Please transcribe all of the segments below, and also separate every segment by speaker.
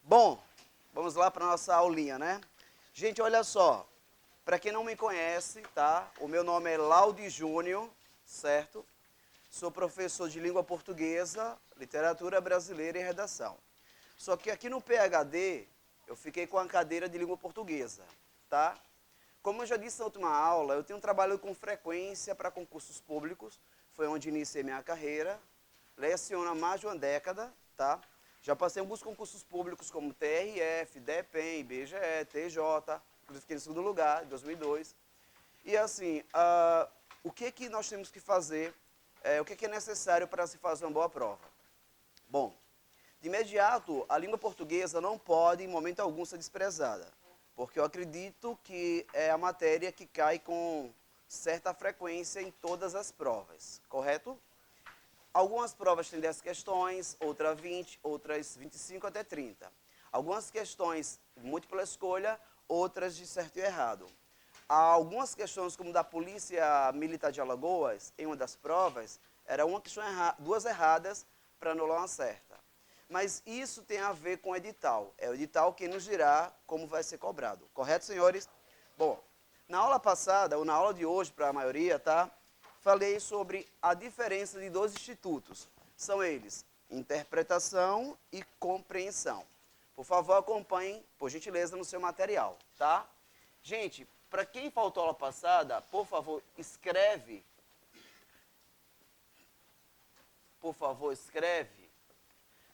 Speaker 1: Bom, vamos lá para a nossa aulinha, né? Gente, olha só. Para quem não me conhece, tá? O meu nome é Laudi Júnior, certo? Sou professor de língua portuguesa, literatura brasileira e redação. Só que aqui no PhD, eu fiquei com a cadeira de língua portuguesa, tá? Como eu já disse na última aula, eu tenho trabalhado com frequência para concursos públicos, foi onde iniciei minha carreira, leciono há mais de uma década, tá? Já passei alguns concursos públicos como TRF, DEPEN, IBGE, TJ, inclusive fiquei em segundo lugar, em 2002. E assim, o que nós temos que fazer, o que é necessário para se fazer uma boa prova? Bom, de imediato, a língua portuguesa não pode, em momento algum, ser desprezada, porque eu acredito que é a matéria que cai com certa frequência em todas as provas, correto? Algumas provas têm 10 questões, outras 20, outras 25 até 30. Algumas questões múltipla escolha, outras de certo e errado. Há algumas questões, como da Polícia Militar de Alagoas, em uma das provas, era uma questão duas erradas para anular uma certa. Mas isso tem a ver com o edital. É o edital quem nos dirá como vai ser cobrado. Correto, senhores? Bom, na aula passada, ou na aula de hoje, para a maioria, tá? Falei sobre a diferença de dois institutos. São eles, interpretação e compreensão. Por favor, acompanhem, por gentileza, no seu material, tá? Gente, para quem faltou a aula passada, por favor, escreve. Por favor, escreve.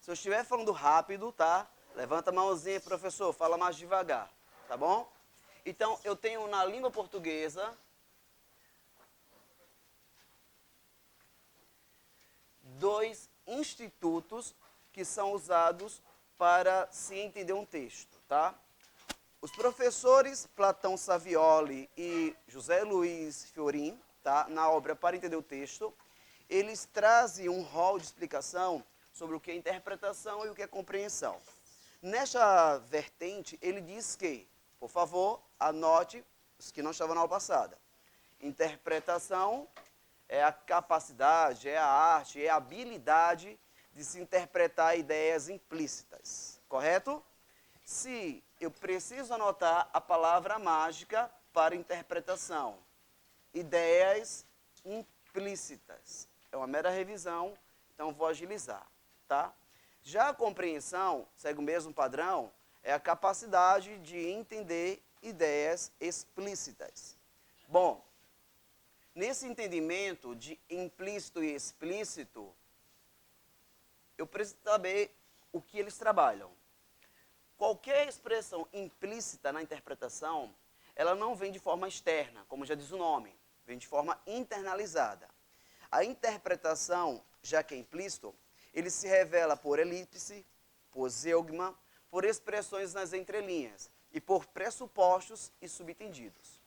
Speaker 1: Se eu estiver falando rápido, tá? Levanta a mãozinha, professor, fala mais devagar, tá bom? Então, eu tenho na língua portuguesa dois institutos que são usados para se entender um texto, tá? Os professores Platão Savioli e José Luiz Fiorin, tá? Na obra Para Entender o Texto, eles trazem um rol de explicação sobre o que é interpretação e o que é compreensão. Nesta vertente, ele diz que, por favor, anote os que não estavam na aula passada. Interpretação é a capacidade, é a arte, é a habilidade de se interpretar ideias implícitas, correto? Se eu preciso anotar a palavra mágica para interpretação, ideias implícitas, é uma mera revisão, então vou agilizar, tá? Já a compreensão, segue o mesmo padrão, é a capacidade de entender ideias explícitas. Bom, nesse entendimento de implícito e explícito, eu preciso saber o que eles trabalham. Qualquer expressão implícita na interpretação, ela não vem de forma externa, como já diz o nome, vem de forma internalizada. A interpretação, já que é implícito, ele se revela por elipse, por zeugma, por expressões nas entrelinhas e por pressupostos e subtendidos.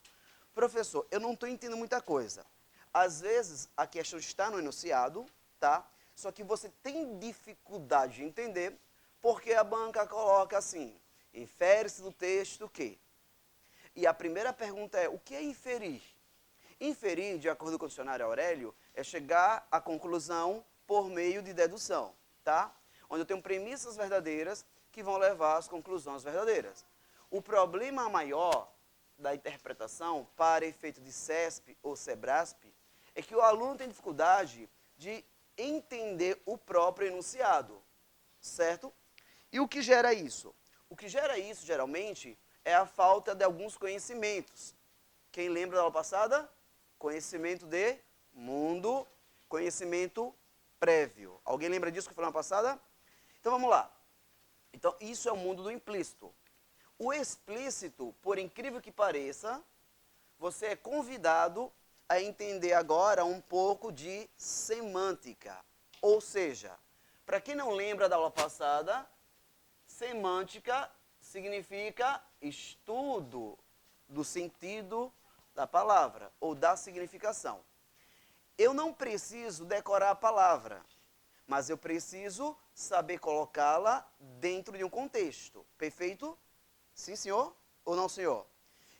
Speaker 1: Professor, eu não estou entendendo muita coisa. Às vezes, a questão está no enunciado, tá? Só que você tem dificuldade de entender, porque a banca coloca assim, infere-se do texto que. E a primeira pergunta é, o que é inferir? Inferir, de acordo com o dicionário Aurélio, é chegar à conclusão por meio de dedução, tá? Onde eu tenho premissas verdadeiras que vão levar às conclusões verdadeiras. O problema maior da interpretação para efeito de CESP ou SEBRASP é que o aluno tem dificuldade de entender o próprio enunciado, certo? E o que gera isso? O que gera isso, geralmente, é a falta de alguns conhecimentos. Quem lembra da aula passada? Conhecimento de mundo, conhecimento prévio. Alguém lembra disso que eu falei na passada? Então, vamos lá. Então, isso é o mundo do implícito. O explícito, por incrível que pareça, você é convidado a entender agora um pouco de semântica. Ou seja, para quem não lembra da aula passada, semântica significa estudo do sentido da palavra ou da significação. Eu não preciso decorar a palavra, mas eu preciso saber colocá-la dentro de um contexto. Perfeito? Sim, senhor? Ou não, senhor?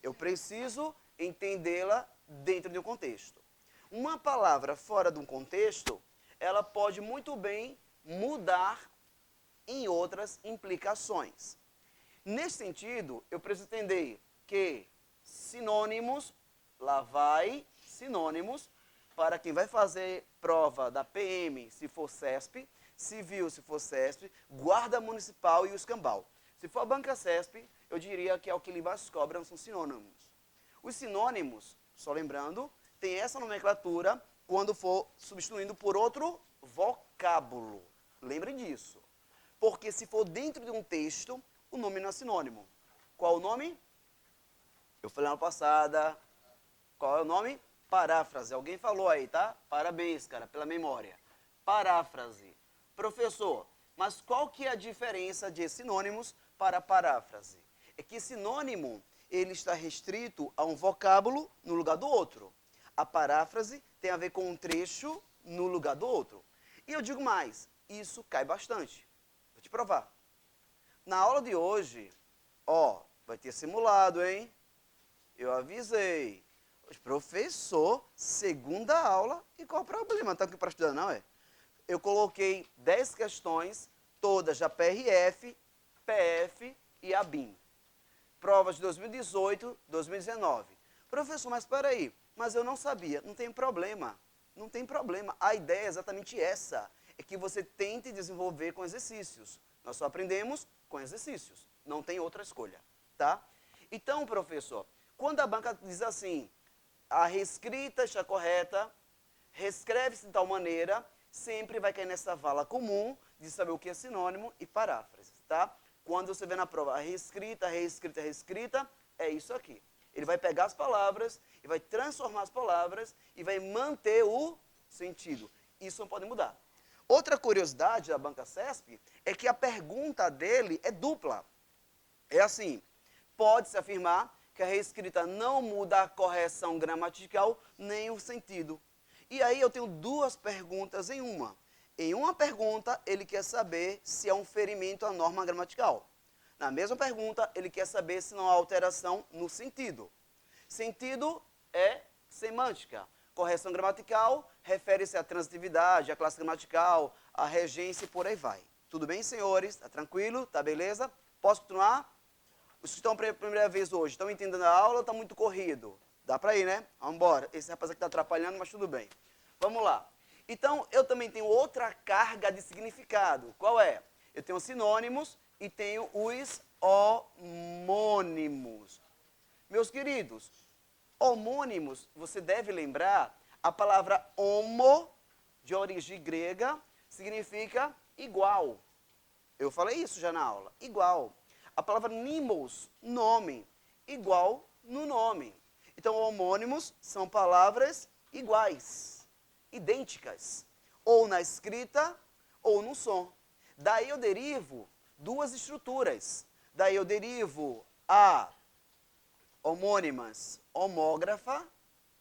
Speaker 1: Eu preciso entendê-la dentro de um contexto. Uma palavra fora de um contexto, ela pode muito bem mudar em outras implicações. Nesse sentido, eu preciso entender que sinônimos, lá vai sinônimos, para quem vai fazer prova da PM, se for CESP, civil, se for CESP, guarda municipal e o escambau. Se for a banca CESP, eu diria que é o que mais cobram, são sinônimos. Os sinônimos, só lembrando, tem essa nomenclatura quando for substituindo por outro vocábulo. Lembrem disso. Porque se for dentro de um texto, o nome não é sinônimo. Qual o nome? Eu falei na passada. Qual é o nome? Paráfrase. Alguém falou aí, tá? Parabéns, cara, pela memória. Paráfrase. Professor, mas qual que é a diferença de sinônimos para paráfrase? É que sinônimo, ele está restrito a um vocábulo no lugar do outro. A paráfrase tem a ver com um trecho no lugar do outro. E eu digo mais, isso cai bastante. Vou te provar. Na aula de hoje, vai ter simulado, hein? Eu avisei. Professor, segunda aula, e qual o problema? Não está aqui para estudar, não, é? Eu coloquei 10 questões, todas da PRF, PF e ABIN. Provas de 2018, 2019. Professor, mas espera aí, mas eu não sabia. Não tem problema, não tem problema. A ideia é exatamente essa, é que você tente desenvolver com exercícios. Nós só aprendemos com exercícios, não tem outra escolha, tá? Então, professor, quando a banca diz assim, a reescrita está correta, reescreve-se de tal maneira, sempre vai cair nessa vala comum de saber o que é sinônimo e paráfrase, tá? Quando você vê na prova a reescrita, reescrita, reescrita, é isso aqui. Ele vai pegar as palavras, e vai transformar as palavras, e vai manter o sentido. Isso não pode mudar. Outra curiosidade da banca CESP é que a pergunta dele é dupla. É assim, pode-se afirmar que a reescrita não muda a correção gramatical nem o sentido. E aí eu tenho duas perguntas em uma. Em uma pergunta, ele quer saber se há um ferimento à norma gramatical. Na mesma pergunta, ele quer saber se não há alteração no sentido. Sentido é semântica. Correção gramatical refere-se à transitividade, à classe gramatical, à regência e por aí vai. Tudo bem, senhores? Tá tranquilo? Tá beleza? Posso continuar? Os que estão pela primeira vez hoje, estão entendendo a aula ou está muito corrido? Dá para ir, né? Vamos embora. Esse rapaz aqui está atrapalhando, mas tudo bem. Vamos lá. Então, eu também tenho outra carga de significado. Qual é? Eu tenho sinônimos e tenho os homônimos. Meus queridos, homônimos, você deve lembrar, a palavra homo, de origem grega, significa igual. Eu falei isso já na aula. Igual. A palavra nimos, nome, igual no nome. Então, homônimos são palavras iguais, idênticas, ou na escrita ou no som. Daí eu derivo duas estruturas. Daí eu derivo a homônimas, homógrafa,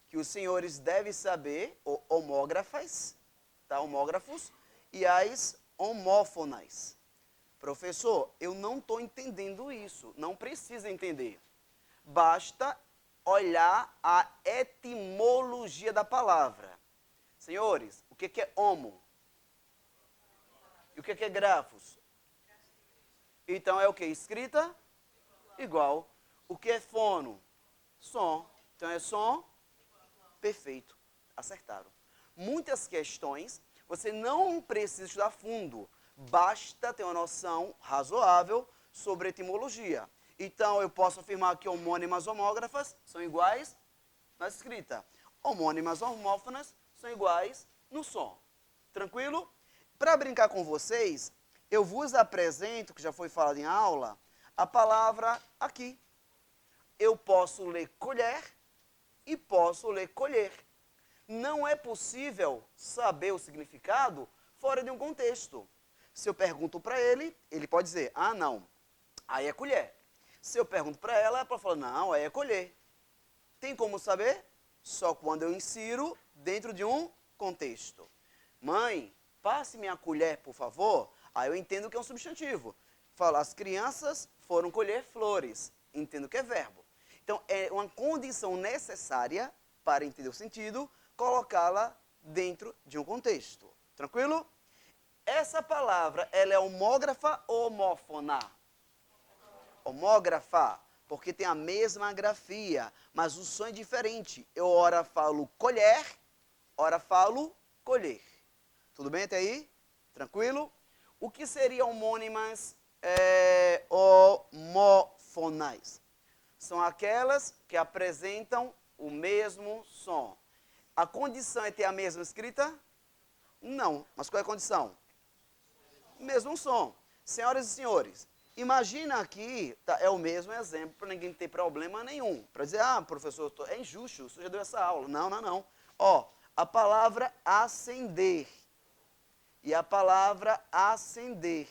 Speaker 1: que os senhores devem saber, ou homógrafas, tá? Homógrafos, e as homófonas. Professor, eu não estou entendendo isso. Não precisa entender. Basta olhar a etimologia da palavra. Senhores, o que é homo? E o que é grafos? Então é o que? Escrita? Igual. O que é fono? Som. Então é som? Perfeito. Acertaram. Muitas questões você não precisa estudar fundo. Basta ter uma noção razoável sobre etimologia. Então, eu posso afirmar que homônimas homógrafas são iguais na escrita. Homônimas homófonas são iguais no som. Tranquilo? Para brincar com vocês, eu vos apresento, que já foi falado em aula, a palavra aqui. Eu posso ler colher e posso ler colher. Não é possível saber o significado fora de um contexto. Se eu pergunto para ele, ele pode dizer, ah, não, aí é colher. Se eu pergunto para ela falar, não, aí é colher. Tem como saber? Só quando eu insiro dentro de um contexto. Mãe, passe-me a colher, por favor. Aí eu entendo que é um substantivo. Fala, as crianças foram colher flores. Entendo que é verbo. Então, é uma condição necessária para entender o sentido, colocá-la dentro de um contexto. Tranquilo? Essa palavra, ela é homógrafa ou homófona? Homógrafa, porque tem a mesma grafia, mas o som é diferente. Eu ora falo colher, ora falo colher. Tudo bem até aí? Tranquilo? O que seriam homônimas homófonas? São aquelas que apresentam o mesmo som. A condição é ter a mesma escrita? Não. Mas qual é a condição? Mesmo som. Senhoras e senhores, imagina aqui, tá, é o mesmo exemplo para ninguém ter problema nenhum. Para dizer, professor, é injusto, você já deu essa aula. Não, não, não. Ó, a palavra acender e a palavra acender.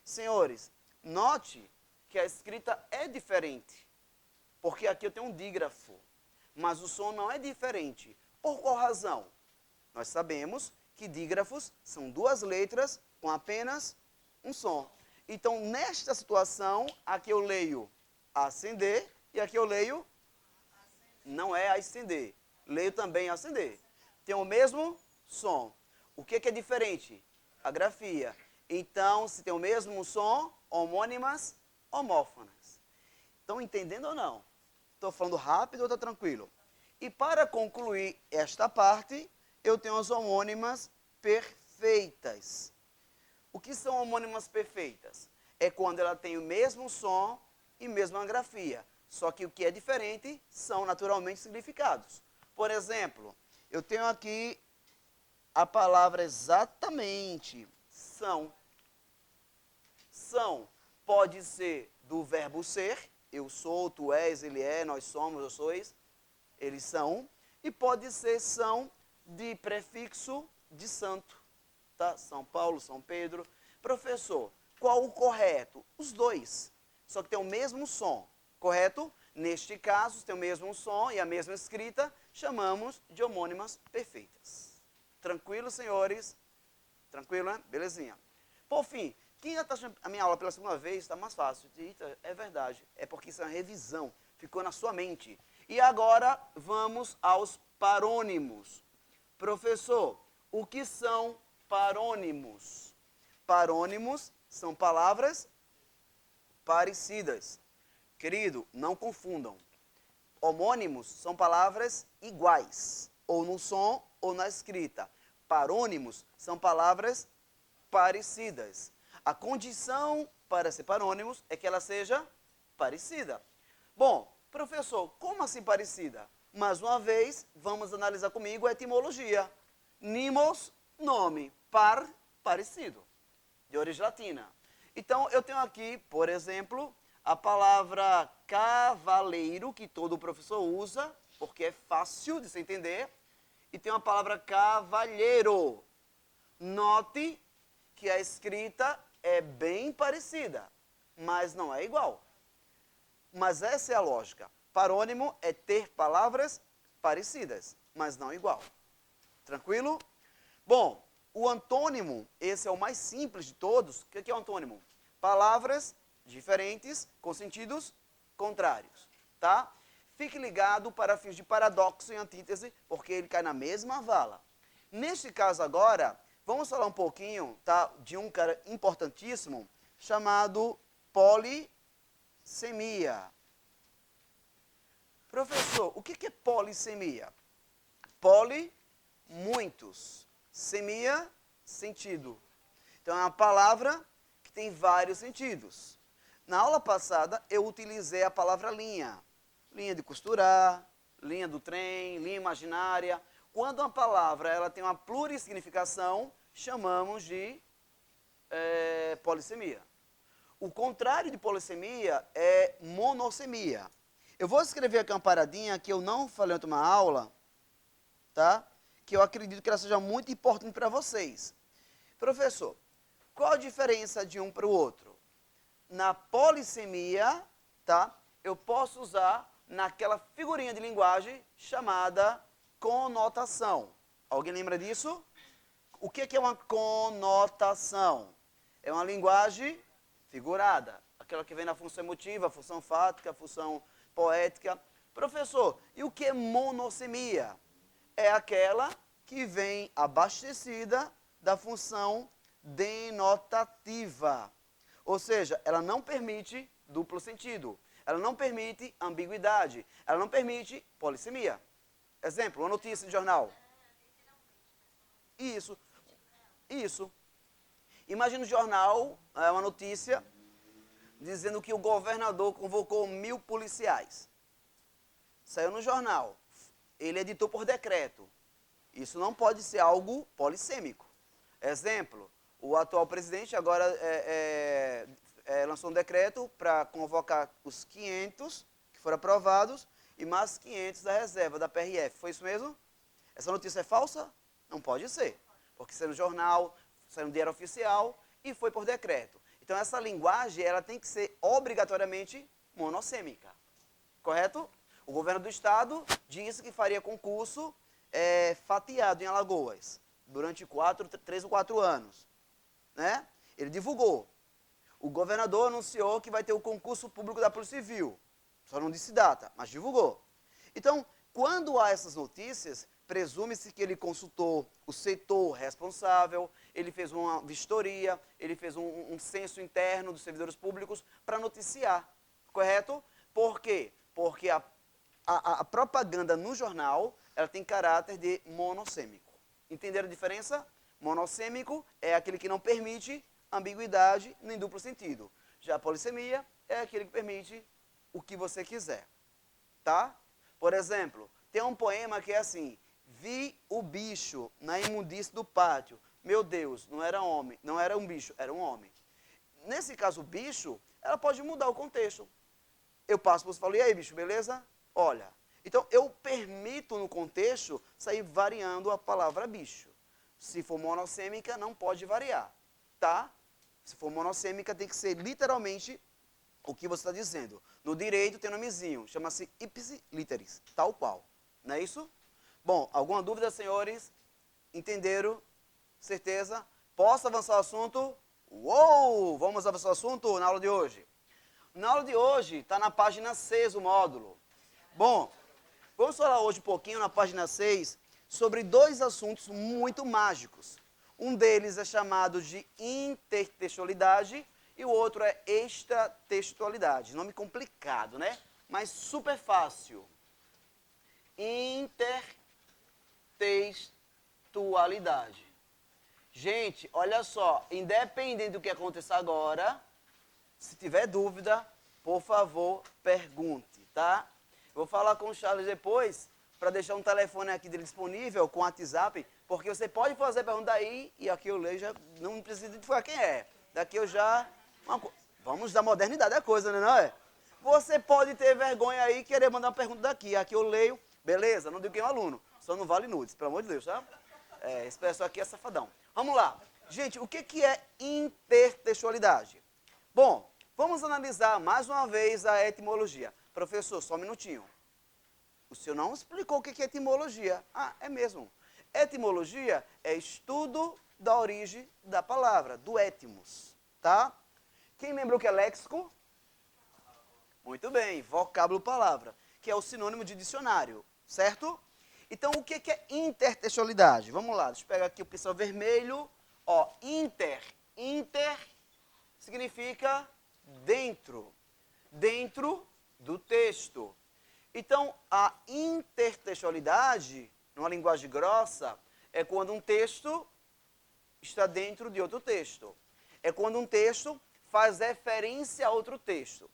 Speaker 1: Senhores, note que a escrita é diferente, porque aqui eu tenho um dígrafo, mas o som não é diferente. Por qual razão? Nós sabemos que dígrafos são duas letras com apenas um som. Então, nesta situação, aqui eu leio acender e aqui eu leio não é acender. Leio também acender. Tem o mesmo som. O que é diferente? A grafia. Então, se tem o mesmo som, homônimas, homófonas. Estão entendendo ou não? Estou falando rápido ou está tranquilo? E para concluir esta parte, eu tenho as homônimas perfeitas. O que são homônimas perfeitas? É quando ela tem o mesmo som e mesma grafia. Só que o que é diferente são naturalmente significados. Por exemplo, eu tenho aqui a palavra exatamente são. São pode ser do verbo ser, eu sou, tu és, ele é, nós somos, eu sois, eles são. E pode ser são de prefixo de santo. Tá? São Paulo, São Pedro. Professor, qual o correto? Os dois. Só que tem o mesmo som, correto? Neste caso, tem o mesmo som e a mesma escrita, chamamos de homônimas perfeitas. Tranquilo, senhores? Tranquilo, né? Belezinha. Por fim, quem já está achando a minha aula pela segunda vez, está mais fácil. Eita, é verdade. É porque isso é uma revisão. Ficou na sua mente. E agora, vamos aos parônimos. Professor, o que são parônimos? Parônimos são palavras parecidas. Querido, não confundam. Homônimos são palavras iguais, ou no som ou na escrita. Parônimos são palavras parecidas. A condição para ser parônimos é que ela seja parecida. Bom, professor, como assim parecida? Mais uma vez, vamos analisar comigo a etimologia. Nimos, nome, par, parecido, de origem latina. Então, eu tenho aqui, por exemplo, a palavra cavaleiro, que todo professor usa, porque é fácil de se entender. E tem uma palavra cavalheiro. Note que a escrita é bem parecida, mas não é igual. Mas essa é a lógica. Parônimo é ter palavras parecidas, mas não igual. Tranquilo? Bom, o antônimo, esse é o mais simples de todos. O que é o antônimo? Palavras diferentes com sentidos contrários, tá? Fique ligado para fins de paradoxo e antítese, porque ele cai na mesma vala. Neste caso agora, vamos falar um pouquinho, tá, de um cara importantíssimo chamado polissemia. Professor, o que é polissemia? Poli, muitos. Semia, sentido. Então, é uma palavra que tem vários sentidos. Na aula passada, eu utilizei a palavra linha. Linha de costurar, linha do trem, linha imaginária. Quando uma palavra ela tem uma plurissignificação, chamamos de polissemia. O contrário de polissemia é monossemia. Eu vou escrever aqui uma paradinha que eu não falei na última aula, tá? Que eu acredito que ela seja muito importante para vocês. Professor, qual a diferença de um para o outro? Na polissemia, tá? Eu posso usar naquela figurinha de linguagem chamada conotação. Alguém lembra disso? O que é uma conotação? É uma linguagem figurada. Aquela que vem na função emotiva, função fática, função poética. Professor, e o que é monossemia? É aquela que vem abastecida da função denotativa. Ou seja, ela não permite duplo sentido. Ela não permite ambiguidade. Ela não permite polissemia. Exemplo, uma notícia de jornal. Isso. Isso. Imagina o jornal, uma notícia, dizendo que o governador convocou 1000 policiais. Saiu no jornal. Ele editou por decreto. Isso não pode ser algo polissêmico. Exemplo, o atual presidente agora lançou um decreto para convocar os 500 que foram aprovados e mais 500 da reserva, da PRF. Foi isso mesmo? Essa notícia é falsa? Não pode ser. Porque saiu no jornal, saiu no diário oficial e foi por decreto. Então, essa linguagem ela tem que ser obrigatoriamente monossêmica. Correto? O governo do estado disse que faria concurso fatiado em Alagoas durante 3 ou 4 anos. Né? Ele divulgou. O governador anunciou que vai ter o concurso público da Polícia Civil. Só não disse data, mas divulgou. Então, quando há essas notícias, presume-se que ele consultou o setor responsável, ele fez uma vistoria, ele fez um censo interno dos servidores públicos para noticiar. Correto? Por quê? Porque a propaganda no jornal ela tem caráter de monossêmico. Entenderam a diferença? Monossêmico é aquele que não permite ambiguidade nem duplo sentido. Já a polissemia é aquele que permite o que você quiser. Tá? Por exemplo, tem um poema que é assim: vi o bicho na imundície do pátio. Meu Deus, não era homem, não era um bicho, era um homem. Nesse caso, o bicho, ela pode mudar o contexto. Eu passo por você e falo, e aí, bicho, beleza? Olha, então eu permito no contexto sair variando a palavra bicho. Se for monossêmica, não pode variar, tá? Se for monossêmica, tem que ser literalmente o que você está dizendo. No direito tem um nomezinho, chama-se ipsi literis, tal qual. Não é isso? Bom, alguma dúvida, senhores? Entenderam? Certeza? Posso avançar o assunto? Uou! Vamos avançar o assunto na aula de hoje. Na aula de hoje, está na página 6 o módulo. Bom, vamos falar hoje um pouquinho na página 6 sobre 2 assuntos muito mágicos. Um deles é chamado de intertextualidade e o outro é extratextualidade. Nome complicado, né? Mas super fácil. Intertextualidade. Gente, olha só, independente do que aconteça agora, se tiver dúvida, por favor, pergunte, tá? Vou falar com o Charles depois, para deixar um telefone aqui dele disponível com o WhatsApp, porque você pode fazer a pergunta aí, e aqui eu leio, já não precisa identificar quem é. Daqui eu já... Vamos dar modernidade à coisa, né, não é? Você pode ter vergonha aí e querer mandar uma pergunta daqui, aqui eu leio, beleza, não digo quem é o aluno, só não vale nudes, pelo amor de Deus, tá? Esse pessoal aqui é safadão. Vamos lá. Gente, o que é intertextualidade? Bom, vamos analisar mais uma vez a etimologia. Professor, só um minutinho. O senhor não explicou o que é etimologia. Ah, é mesmo. Etimologia é estudo da origem da palavra, do étimos, tá? Quem lembra o que é léxico? Muito bem, vocábulo palavra, que é o sinônimo de dicionário, certo? Então, o que é intertextualidade? Vamos lá, deixa eu pegar aqui o pincel vermelho. Ó, inter significa dentro, dentro do texto. Então, a intertextualidade, numa linguagem grossa, é quando um texto está dentro de outro texto. É quando um texto faz referência a outro texto.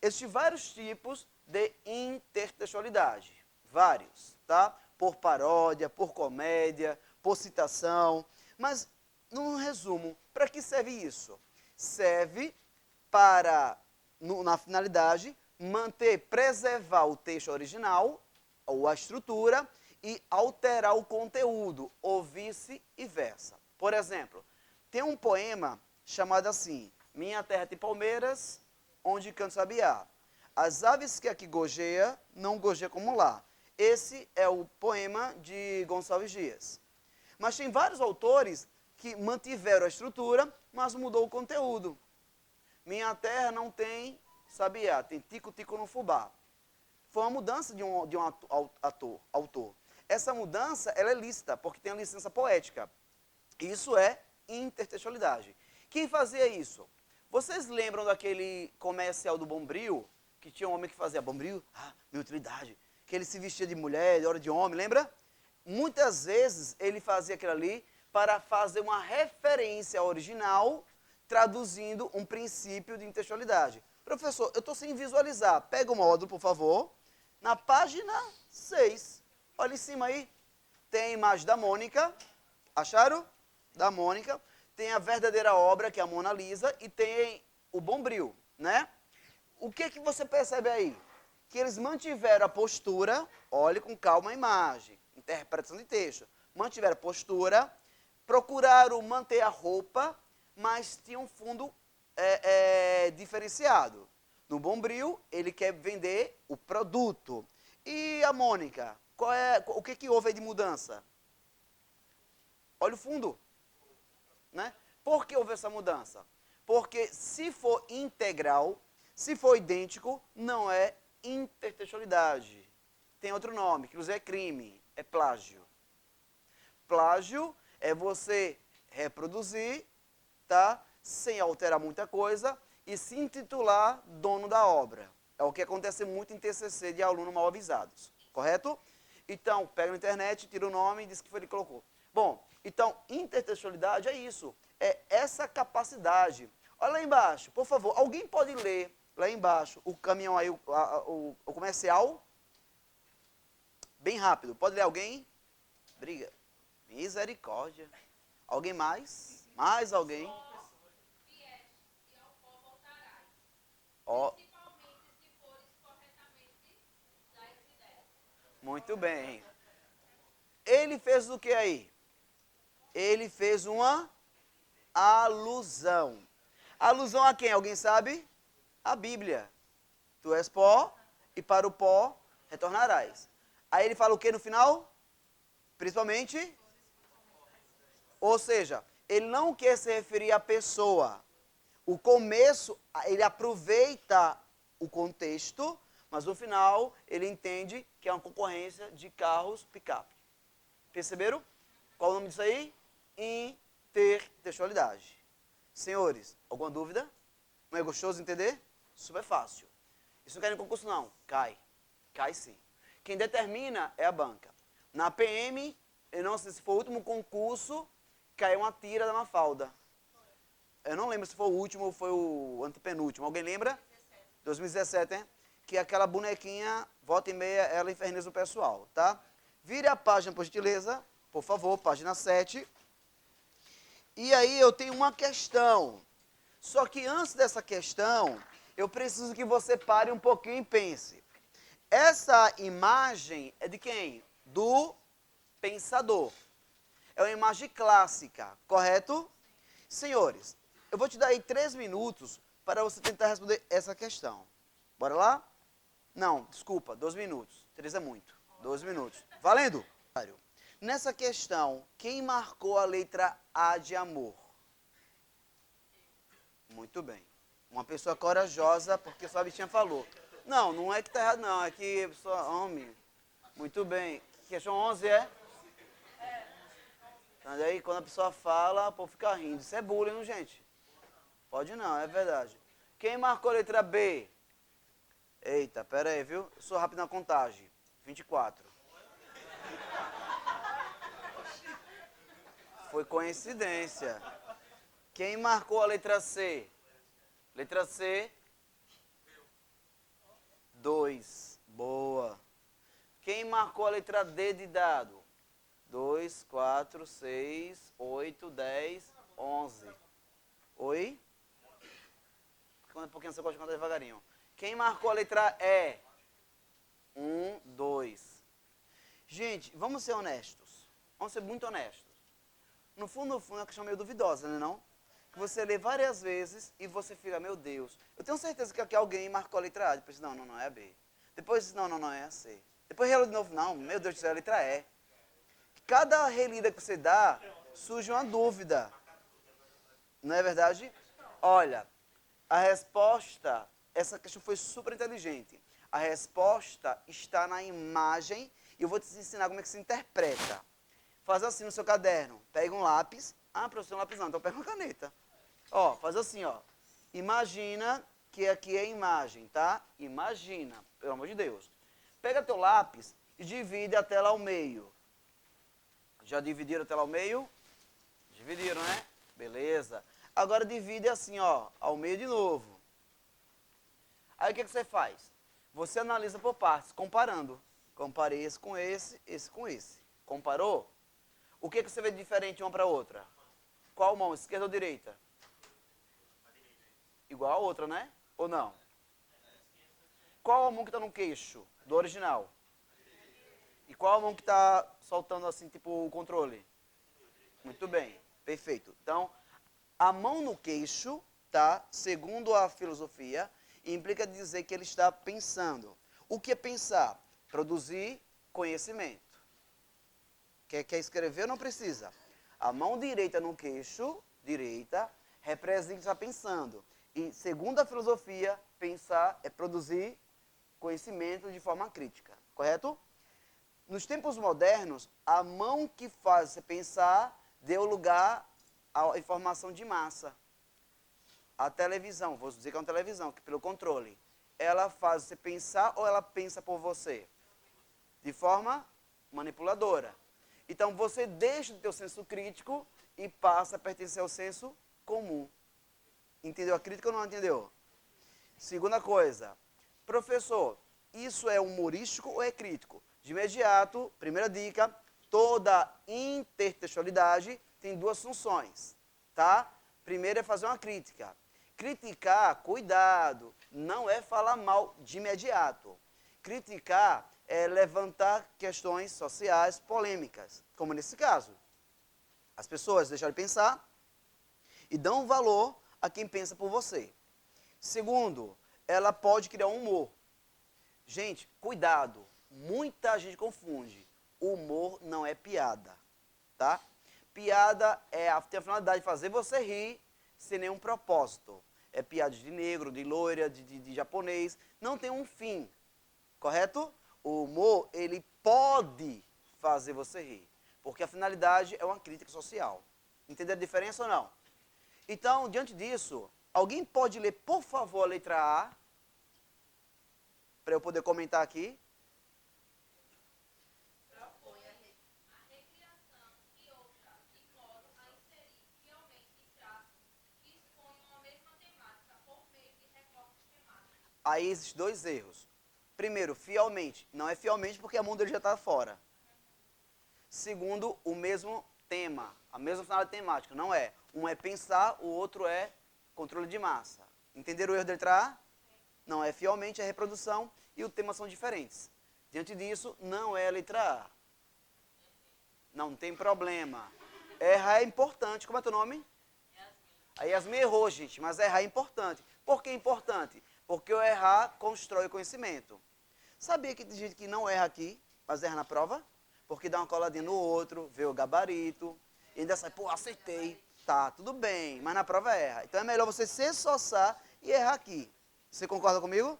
Speaker 1: Existem vários tipos de intertextualidade, vários, tá? Por paródia, por comédia, por citação. Mas, num resumo, para que serve isso? Serve para, na finalidade, preservar o texto original, ou a estrutura, e alterar o conteúdo, ou vice-versa. Por exemplo, tem um poema chamado assim, Minha terra tem palmeiras, onde canta o sabiá. As aves que aqui gorjeia, não gorjeia como lá. Esse é o poema de Gonçalves Dias. Mas tem vários autores que mantiveram a estrutura, mas mudou o conteúdo. Minha terra não tem sabiá, tem tico-tico no fubá. Foi uma mudança de um autor. Essa mudança ela é lícita, porque tem a licença poética. Isso é intertextualidade. Quem fazia isso? Vocês lembram daquele comercial do Bombril? Que tinha um homem que fazia Bombril? Ah, minha utilidade. Que ele se vestia de mulher, de hora de homem, lembra? Muitas vezes ele fazia aquilo ali para fazer uma referência original, traduzindo um princípio de intertextualidade. Professor, eu estou sem visualizar. Pega o módulo, por favor. Na página 6. Olha em cima aí. Tem a imagem da Mônica. Acharam? Da Mônica. Tem a verdadeira obra, que é a Mona Lisa. E tem o Bombril, né? O que você percebe aí? Que eles mantiveram a postura. Olhe com calma a imagem. Interpretação de texto. Mantiveram a postura. Procuraram manter a roupa, mas tinha um fundo diferenciado. No Bombril, ele quer vender o produto. E a Mônica? O que houve aí de mudança? Olha o fundo. Né? Por que houve essa mudança? Porque se for integral, se for idêntico, não é intertextualidade. Tem outro nome, que inclusive é crime, é plágio. Plágio é você reproduzir, tá? Sem alterar muita coisa, e se intitular dono da obra. É o que acontece muito em TCC de alunos mal avisados, correto? Então, pega na internet, tira o nome e diz que foi ele que colocou. Bom, então, intertextualidade é isso, é essa capacidade. Olha lá embaixo, por favor, alguém pode ler lá embaixo o caminhão aí, o comercial? Bem rápido, pode ler alguém? Briga. Misericórdia. Alguém mais? Mais alguém? Ó. Muito bem. Ele fez o que aí? Ele fez uma alusão. Alusão a quem? Alguém sabe? A Bíblia. Tu és pó e para o pó retornarás. Aí ele fala o que no final? Principalmente? Ou seja, ele não quer se referir à pessoa. O começo, ele aproveita o contexto, mas no final ele entende que é uma concorrência de carros picape. Perceberam? Qual o nome disso aí? Intertextualidade. Senhores, alguma dúvida? Não é gostoso entender? Super fácil. Isso não quer em concurso não. Cai. Cai sim. Quem determina é a banca. Na PM, eu não sei se foi o último concurso, caiu uma tira da Mafalda. Eu não lembro se foi o último ou foi o antepenúltimo. Alguém lembra? 2017, hein? Que aquela bonequinha, volta e meia, ela inferniza o pessoal, tá? Vire a página, por gentileza. Por favor, página 7. E aí eu tenho uma questão. Só que antes dessa questão, eu preciso que você pare um pouquinho e pense. Essa imagem é de quem? Do pensador. É uma imagem clássica, correto? Senhores, eu vou te dar aí 3 minutos para você tentar responder essa questão. Bora lá? Não, desculpa, 2 minutos. 3 é muito. 12 minutos. Valendo? Nessa questão, quem marcou a letra A de amor? Muito bem. Uma pessoa corajosa, porque sua bichinha falou. Não, não é que tá errado não, é que a pessoa, homem. Muito bem. Questão 11 é? Mas aí quando a pessoa fala, o povo fica rindo. Isso é bullying, não, gente? Pode não, é verdade. Quem marcou a letra B? Eita, pera aí, viu? Eu sou rápido na contagem. 24. Foi coincidência. Quem marcou a letra C? Letra C? 2. Boa. Quem marcou a letra D de dado? 2, 4, 6, 8, 10, 11. Oi? Um pouquinho você pode contar devagarinho. Quem marcou a letra E? 1, 2. Gente, vamos ser honestos. Vamos ser muito honestos. No fundo, é uma questão meio duvidosa, né, não? Que você lê várias vezes e você fica, meu Deus. Eu tenho certeza que aqui alguém marcou a letra A. Depois, não, é a B. Depois, não, é a C. Depois relou de novo, não, meu Deus do céu, é a letra E. Cada relida que você dá, surge uma dúvida. Não é verdade? Olha, a resposta, essa questão foi super inteligente. A resposta está na imagem e eu vou te ensinar como é que se interpreta. Faz assim no seu caderno, pega um lápis, Ah, professor, lápis não, então pega uma caneta. Ó, faz assim, ó. Imagina que aqui é imagem, tá? Imagina, pelo amor de Deus. Pega teu lápis e divide a tela ao meio. Já dividiram a tela ao meio? Dividiram, né? Beleza. Agora divide assim, ó, ao meio de novo. Aí o que você faz? Você analisa por partes, comparando. Comparei esse com esse com esse. Comparou? O que você vê de diferente uma para outra? Qual mão, esquerda ou direita? Igual a outra, né? Ou não? Qual a mão que está no queixo do original? E qual a mão que está soltando assim, tipo o controle? Muito bem, perfeito. Então, a mão no queixo, tá? Segundo a filosofia, implica dizer que ele está pensando. O que é pensar? Produzir conhecimento. Quer escrever? Não precisa. A mão direita no queixo, direita, representa estar pensando. E, segundo a filosofia, pensar é produzir conhecimento de forma crítica. Correto? Nos tempos modernos, a mão que faz você pensar deu lugar à informação de massa. A televisão, vou dizer que é uma televisão, que pelo controle, ela faz você pensar ou ela pensa por você? De forma manipuladora. Então você deixa o teu senso crítico e passa a pertencer ao senso comum. Entendeu a crítica ou não entendeu? Segunda coisa, professor, isso é humorístico ou é crítico? De imediato, primeira dica, toda intertextualidade tem duas funções, tá? Primeiro é fazer uma crítica. Criticar, cuidado, não é falar mal de imediato. Criticar é levantar questões sociais polêmicas, como nesse caso. As pessoas deixaram de pensar e dão valor a quem pensa por você. Segundo, ela pode criar um humor. Gente, cuidado, muita gente confunde. Humor não é piada, tá? Piada tem a finalidade de fazer você rir sem nenhum propósito. É piada de negro, de loira, de japonês. Não tem um fim, correto? O humor, ele pode fazer você rir. Porque a finalidade é uma crítica social. Entendeu a diferença ou não? Então, diante disso, alguém pode ler, por favor, a letra A? Para eu poder comentar aqui. Aí existem dois erros. Primeiro, fielmente. Não é fielmente porque a mão dele já está fora. Segundo, o mesmo tema, a mesma finalidade temática. Não é. Um é pensar, o outro é controle de massa. Entenderam o erro da letra A? Não é fielmente, é reprodução e o tema são diferentes. Diante disso, não é a letra A. Não tem problema. Errar é importante. Como é teu nome? A Yasmin errou, gente, mas errar é importante. Por que é importante? Porque o errar constrói o conhecimento. Sabia que tem gente que não erra aqui, mas erra na prova? Porque dá uma coladinha no outro, vê o gabarito, e ainda sai, pô, acertei. Tá, tudo bem, mas na prova erra. Então é melhor você se esforçar e errar aqui. Você concorda comigo?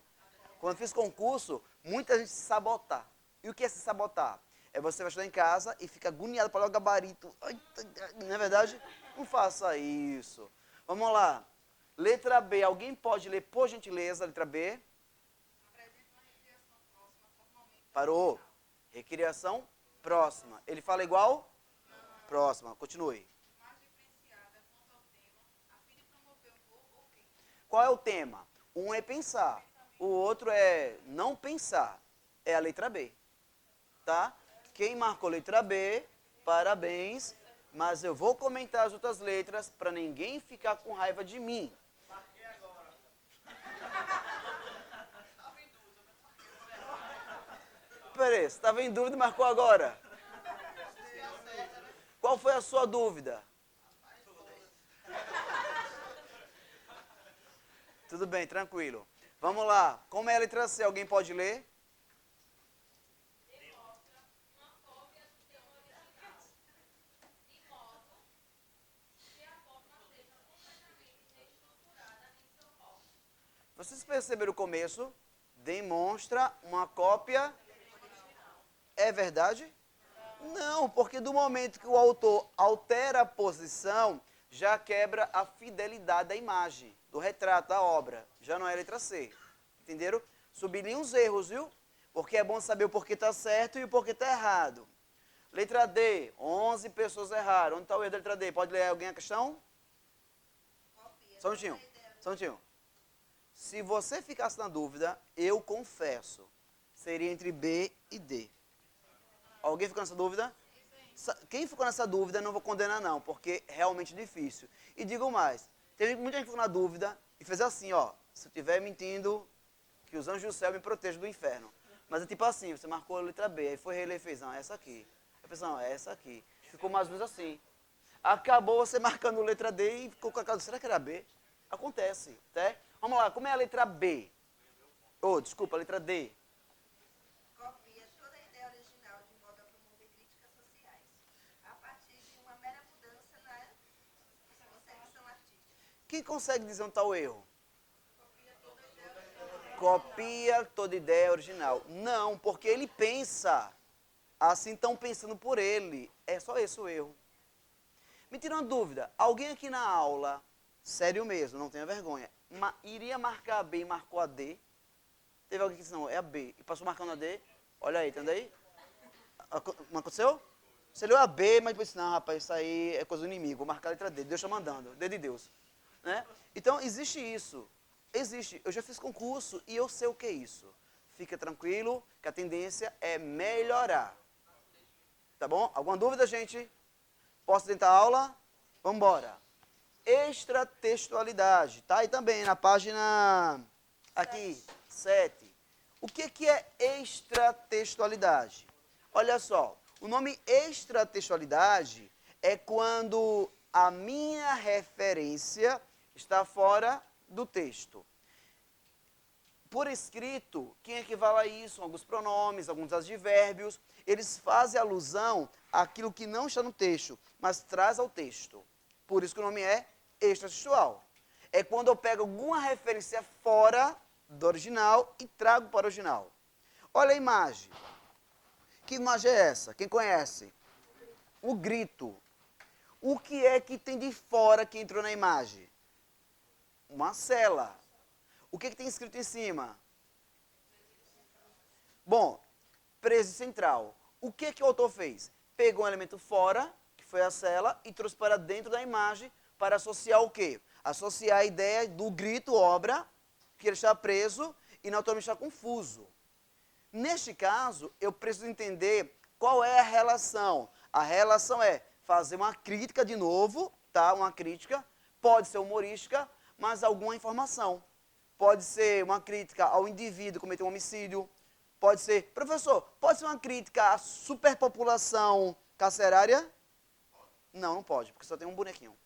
Speaker 1: Quando eu fiz concurso, muita gente se sabota. E o que é se sabotar? É você vai estudar em casa e fica agoniado para olhar o gabarito. Ai, não é verdade? Não faça isso. Vamos lá. Letra B. Alguém pode ler, por gentileza, a letra B? Parou. Recriação próxima. Ele fala igual? Próxima. Continue. Qual é o tema? Um é pensar. O outro é não pensar. É a letra B. Tá? Quem marcou letra B, parabéns. Mas eu vou comentar as outras letras para ninguém ficar com raiva de mim. Peraí, você estava em dúvida e marcou agora? Qual foi a sua dúvida? Tudo bem, tranquilo. Vamos lá. Como é a letra C? Alguém pode ler? Vocês perceberam o começo? Demonstra uma cópia. É verdade? Não, porque do momento que o autor altera a posição, já quebra a fidelidade da imagem, do retrato, da obra. Já não é a letra C. Entenderam? Sublinhem os erros, viu? Porque é bom saber o porquê está certo e o porquê está errado. Letra D, 11 pessoas erraram. Onde está o erro da letra D? Pode ler alguém a questão? Só um minutinho. Só um minutinho. Se você ficasse na dúvida, eu confesso, seria entre B e D. Alguém ficou nessa dúvida? Quem ficou nessa dúvida, não vou condenar não, porque é realmente difícil. E digo mais, tem muita gente que ficou na dúvida e fez assim, ó, se eu estiver mentindo, que os anjos do céu me protejam do inferno. Mas é tipo assim, você marcou a letra B, aí foi reler e fez, não, é essa aqui. Aí fez, não, é essa aqui. Ficou mais ou menos assim. Acabou você marcando a letra D e ficou com a cara, será que era B? Acontece, tá? Vamos lá, como é a letra B? Oh, desculpa, a letra D.
Speaker 2: Copia toda a ideia original de modo a promover críticas sociais, a partir de uma mera mudança na concepção artística.
Speaker 1: Quem consegue dizer onde está o erro?
Speaker 2: Copia toda a ideia original.
Speaker 1: Copia toda ideia original. Não, porque ele pensa. Assim estão pensando por ele. É só esse o erro. Me tira uma dúvida. Alguém aqui na aula, sério mesmo, não tenha vergonha, iria marcar a B e marcou a D? Teve alguém que disse, não, é a B. E passou marcando a D? Olha aí, entendeu aí? Não aconteceu? Você leu a B, mas disse, não, rapaz, isso aí é coisa do inimigo. Vou marcar a letra D. Deus está mandando. D de Deus. Né? Então, existe isso. Existe. Eu já fiz concurso e eu sei o que é isso. Fica tranquilo que a tendência é melhorar. Tá bom? Alguma dúvida, gente? Posso tentar a aula? Vamos embora. Extratextualidade. Tá aí também na página aqui, 7. O que é extratextualidade? Olha só, o nome extratextualidade é quando a minha referência está fora do texto. Por escrito, quem equivale a isso? Alguns pronomes, alguns advérbios, eles fazem alusão àquilo que não está no texto, mas traz ao texto. Por isso que o nome é extratextual. É quando eu pego alguma referência fora do original e trago para o original. Olha a imagem. Que imagem é essa? Quem conhece? O grito. O que é que tem de fora que entrou na imagem? Uma cela. O que tem escrito em cima? Bom, preso central. O que o autor fez? Pegou um elemento fora, que foi a cela, e trouxe para dentro da imagem para associar o quê? Associar a ideia do grito, obra, que ele está preso e naturalmente está confuso. Neste caso, eu preciso entender qual é a relação. A relação é fazer uma crítica de novo, tá? Uma crítica, pode ser humorística, mas alguma informação. Pode ser uma crítica ao indivíduo que cometeu um homicídio. Pode ser, professor, pode ser uma crítica à superpopulação carcerária? Não, não pode, porque só tem um bonequinho.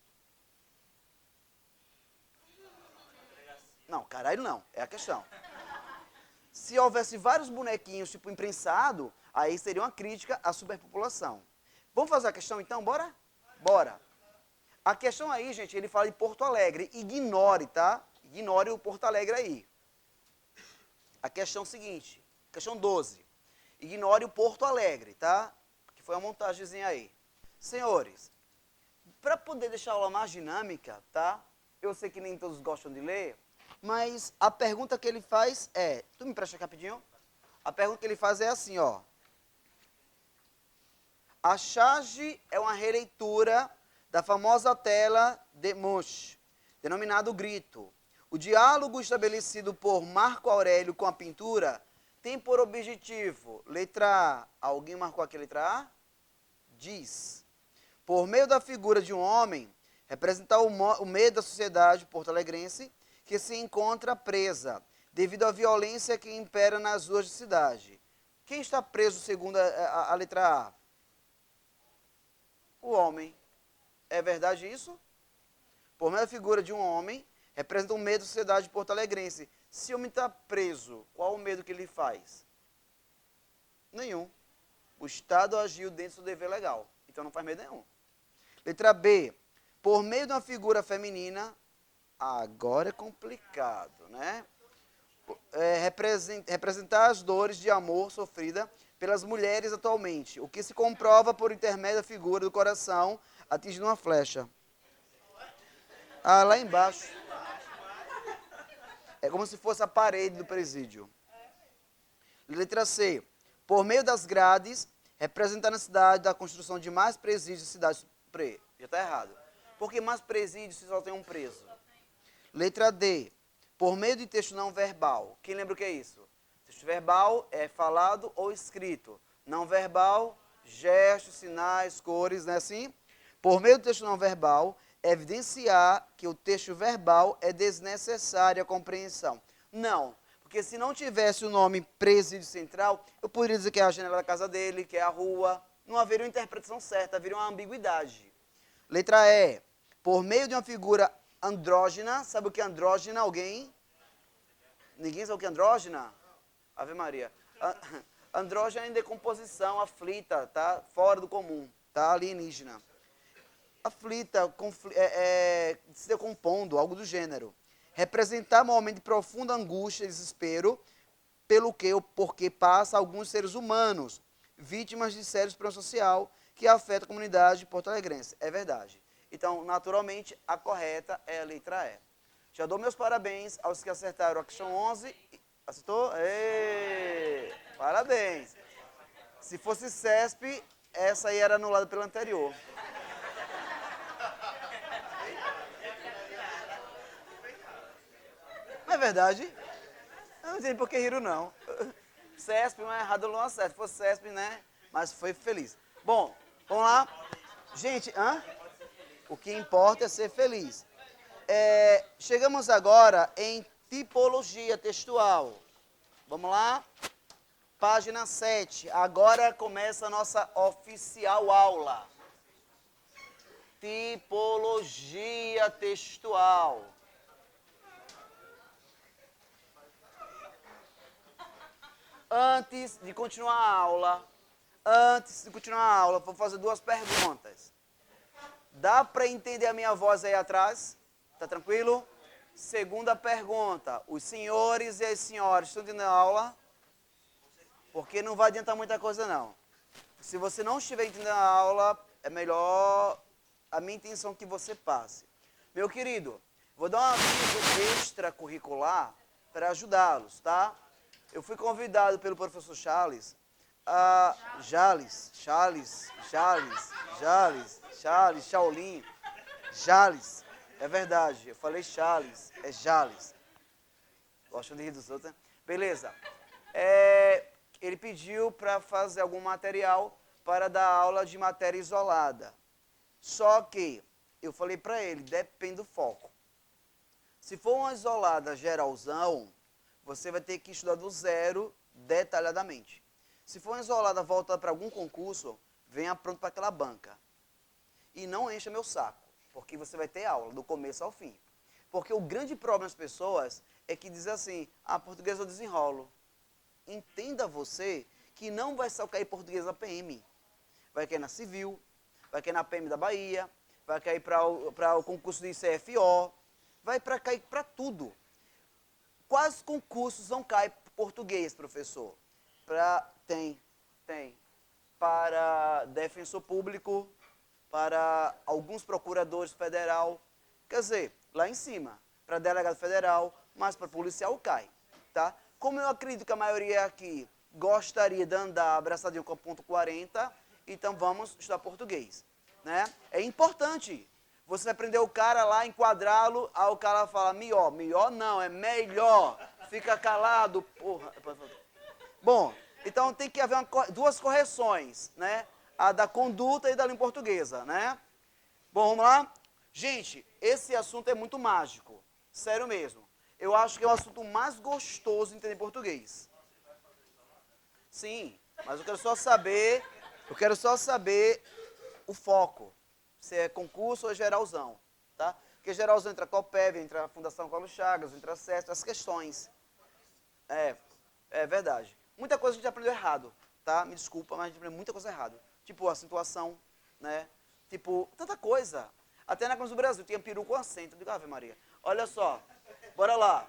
Speaker 1: Não, caralho não, é a questão. Se houvesse vários bonequinhos, tipo imprensado, aí seria uma crítica à superpopulação. Vamos fazer a questão então, bora? Bora. A questão aí, gente, ele fala de Porto Alegre. Ignore, tá? Ignore o Porto Alegre aí. A questão seguinte, questão 12. Ignore o Porto Alegre, tá? Que foi uma montagemzinha aí. Senhores, para poder deixar a aula mais dinâmica, tá? Eu sei que nem todos gostam de ler, mas a pergunta que ele faz é... Tu me presta aqui rapidinho? A pergunta que ele faz é assim, ó. A charge é uma releitura da famosa tela de Munch, denominado Grito. O diálogo estabelecido por Marco Aurélio com a pintura tem por objetivo, letra A, alguém marcou aqui a letra A? Diz, por meio da figura de um homem, representar o medo da sociedade porto-alegrense que se encontra presa, devido à violência que impera nas ruas da cidade. Quem está preso segundo a letra A? O homem. É verdade isso? Por meio da figura de um homem, representa o medo da sociedade porto-alegrense. Se o homem está preso, qual o medo que ele faz? Nenhum. O Estado agiu dentro do seu dever legal. Então não faz medo nenhum. Letra B. Por meio de uma figura feminina, agora é complicado, né? Representar as dores de amor sofrida pelas mulheres atualmente, o que se comprova por intermédio da figura do coração atingindo uma flecha. Ah, lá embaixo. É como se fosse a parede do presídio. Letra C. Por meio das grades, representar a necessidade da construção de mais presídios em cidades. Já está errado. Porque mais presídios se só tem um preso. Letra D. Por meio de texto não verbal. Quem lembra o que é isso? Texto verbal é falado ou escrito. Não verbal, gestos, sinais, cores, não é assim? Por meio do texto não verbal, evidenciar que o texto verbal é desnecessário à compreensão. Não, porque se não tivesse o nome presídio central, eu poderia dizer que é a janela da casa dele, que é a rua. Não haveria uma interpretação certa, haveria uma ambiguidade. Letra E. Por meio de uma figura andrógena. Sabe o que é andrógena? Alguém? Ninguém sabe o que é andrógena? Ave Maria. Andrógena é em decomposição, aflita, tá? Fora do comum, tá? Alienígena. Aflita, se decompondo, algo do gênero. Representar um momento de profunda angústia e desespero porque passa alguns seres humanos, vítimas de sérios problemas social que afeta a comunidade porto-alegrense. É verdade. Então, naturalmente, a correta é a letra E. Já dou meus parabéns aos que acertaram a questão 11. Acertou? Êêê! Parabéns. Se fosse CESP, essa aí era anulada pela anterior. Não é verdade? Eu não entendi por que riram, não. CESP não é errado, não acerta. Se fosse CESP, né? Mas foi feliz. Bom, vamos lá. Gente, o que importa é ser feliz. Chegamos agora em tipologia textual. Vamos lá? Página 7. Agora começa a nossa oficial aula. Tipologia textual. Antes de continuar a aula, vou fazer duas perguntas. Dá para entender a minha voz aí atrás? Tá tranquilo? Segunda pergunta. Os senhores e as senhoras estão entendendo a aula? Porque não vai adiantar muita coisa, não. Se você não estiver entendendo a aula, é melhor a minha intenção que você passe. Meu querido, vou dar um aviso extracurricular para ajudá-los, tá? Eu fui convidado pelo professor Charles, Shaolin, Jales, é verdade, eu falei Charles, é Jales. Gostam de rir dos outros, né? Beleza. Ele pediu para fazer algum material para dar aula de matéria isolada. Só que eu falei para ele, depende do foco. Se for uma isolada geralzão, você vai ter que estudar do zero detalhadamente. Se for uma isolada voltada para algum concurso, venha pronto para aquela banca. E não encha meu saco, porque você vai ter aula do começo ao fim. Porque o grande problema das pessoas é que dizem assim, português eu desenrolo. Entenda você que não vai só cair português na PM. Vai cair na Civil, vai cair na PM da Bahia, vai cair para o concurso de CFO, vai cair para tudo. Quais concursos não caem português, professor? Tem. Para defensor público, para alguns procuradores federal. Quer dizer, lá em cima, para delegado federal, mas para policial cai, tá? Como eu acredito que a maioria aqui gostaria de andar abraçadinho com a ponto 40, então vamos estudar português, né? É importante. Você aprender o cara lá, enquadrá-lo, aí o cara fala, melhor não, é melhor. Fica calado, porra. Bom, então tem que haver duas correções, né? A da conduta e da língua portuguesa, né? Bom, vamos lá? Gente, esse assunto é muito mágico, sério mesmo. Eu acho que é o assunto mais gostoso de entender português. Sim, mas eu quero só saber o foco. Se é concurso ou é geralzão, tá? Porque geralzão entra a Copév, entra a Fundação Carlos Chagas, entra a SESC, as questões. É verdade. Muita coisa a gente aprendeu errado, tá? Me desculpa, mas a gente aprendeu muita coisa errada. Tipo, acentuação, né? Tipo, tanta coisa. Até na Cruz do Brasil tinha peru com acento. Eu digo, Ave Maria. Olha só, bora lá.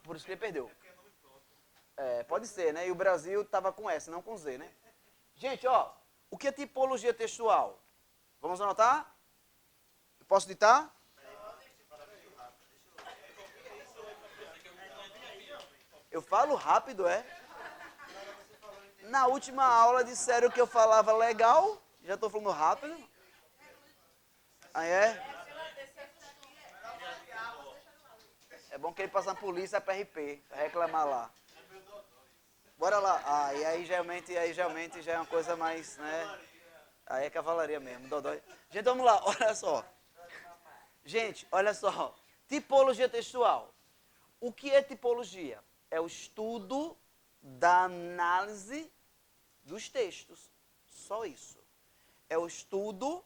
Speaker 1: Por isso que ele perdeu. Pode ser, né? E o Brasil estava com S, não com Z, né? Gente, ó, o que é tipologia textual? Vamos anotar? Eu posso ditar? Eu falo rápido, é? Na última aula disseram que eu falava legal, já estou falando rápido. Ah, é? É bom que ele passa na polícia para RP, para reclamar lá. Bora lá. Ah, e aí realmente já é uma coisa mais, né? Aí é cavalaria mesmo, dodói. Gente, vamos lá, olha só. Gente, olha só. Tipologia textual. O que é tipologia? É o estudo da análise dos textos. Só isso. É o estudo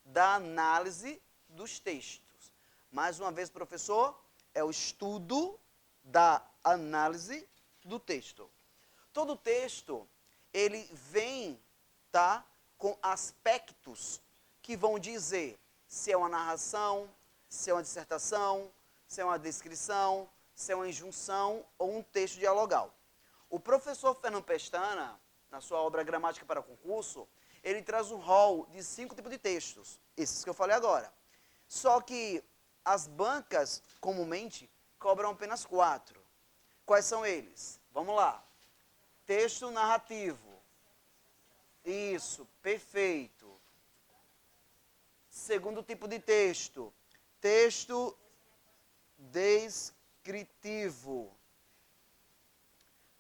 Speaker 1: da análise dos textos. Mais uma vez, professor, é o estudo da análise do texto. Todo texto, ele vem, tá, com aspectos que vão dizer se é uma narração, se é uma dissertação, se é uma descrição, se é uma injunção ou um texto dialogal. O professor Fernando Pestana, na sua obra Gramática para Concurso, ele traz um rol de 5 tipos de textos, esses que eu falei agora. Só que as bancas, comumente, cobram apenas 4. Quais são eles? Vamos lá. Texto narrativo. Isso, perfeito. Segundo tipo de texto, texto descritivo.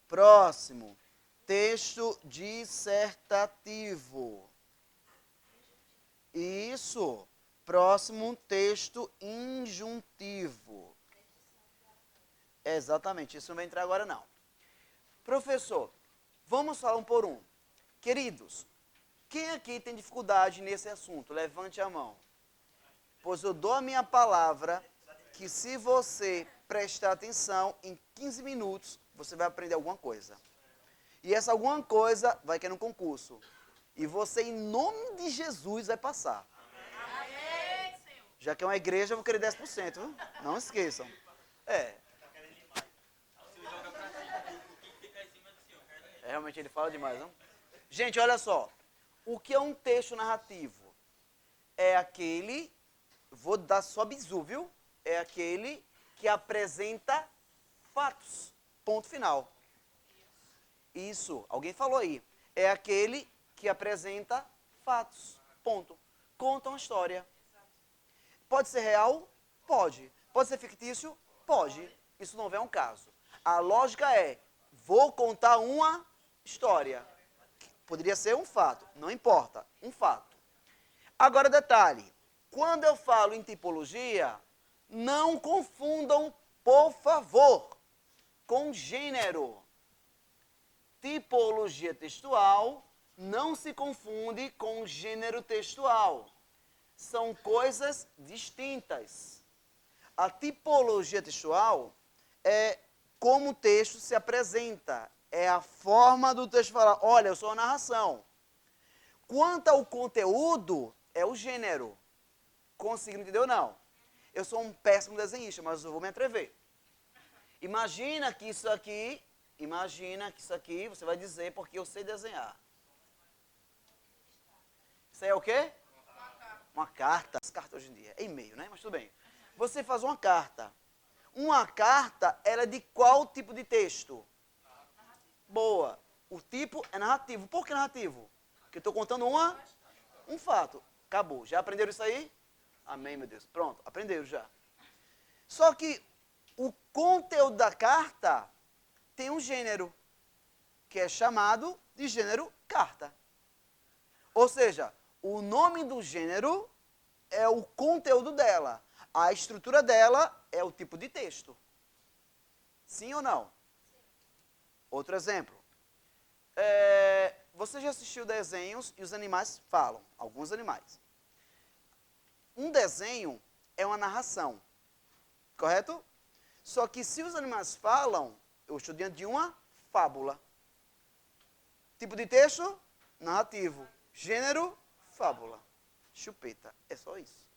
Speaker 1: Próximo, texto dissertativo. Isso. Próximo, texto injuntivo. Exatamente, isso não vai entrar agora não. Professor, vamos falar um por um. Queridos, quem aqui tem dificuldade nesse assunto? Levante a mão. Pois eu dou a minha palavra que se você prestar atenção, em 15 minutos você vai aprender alguma coisa. E essa alguma coisa vai cair no concurso. E você, em nome de Jesus, vai passar. Já que é uma igreja, eu vou querer 10%, viu? Não esqueçam. Realmente ele fala demais, não? Gente, olha só. O que é um texto narrativo? É aquele, vou dar só bizu, viu? É aquele que apresenta fatos. Ponto final. Isso, alguém falou aí. É aquele que apresenta fatos. Ponto. Conta uma história. Pode ser real? Pode. Pode ser fictício? Pode. Isso não é um caso. A lógica é, vou contar uma história. Poderia ser um fato, não importa, um fato. Agora, detalhe, quando eu falo em tipologia, não confundam, por favor, com gênero. Tipologia textual não se confunde com gênero textual. São coisas distintas. A tipologia textual é como o texto se apresenta. É a forma do texto falar, olha, eu sou uma narração. Quanto ao conteúdo, é o gênero. Conseguiram entender ou não? Eu sou um péssimo desenhista, mas eu vou me atrever. Imagina que isso aqui, você vai dizer porque eu sei desenhar. Isso aí é o quê? Uma carta. As cartas hoje em dia, é e-mail, né? Mas tudo bem. Você faz uma carta. Uma carta, ela é de qual tipo de texto? Boa. O tipo é narrativo. Por que narrativo? Porque eu estou contando um fato. Acabou. Já aprenderam isso aí? Amém, meu Deus. Pronto, aprenderam já. Só que o conteúdo da carta tem um gênero, que é chamado de gênero carta. Ou seja, o nome do gênero é o conteúdo dela. A estrutura dela é o tipo de texto. Sim ou não? Outro exemplo. Você já assistiu desenhos e os animais falam. Alguns animais. Um desenho é uma narração. Correto? Só que se os animais falam, eu estou diante de uma fábula. Tipo de texto? Narrativo. Gênero? Fábula. Chupeta. É só isso.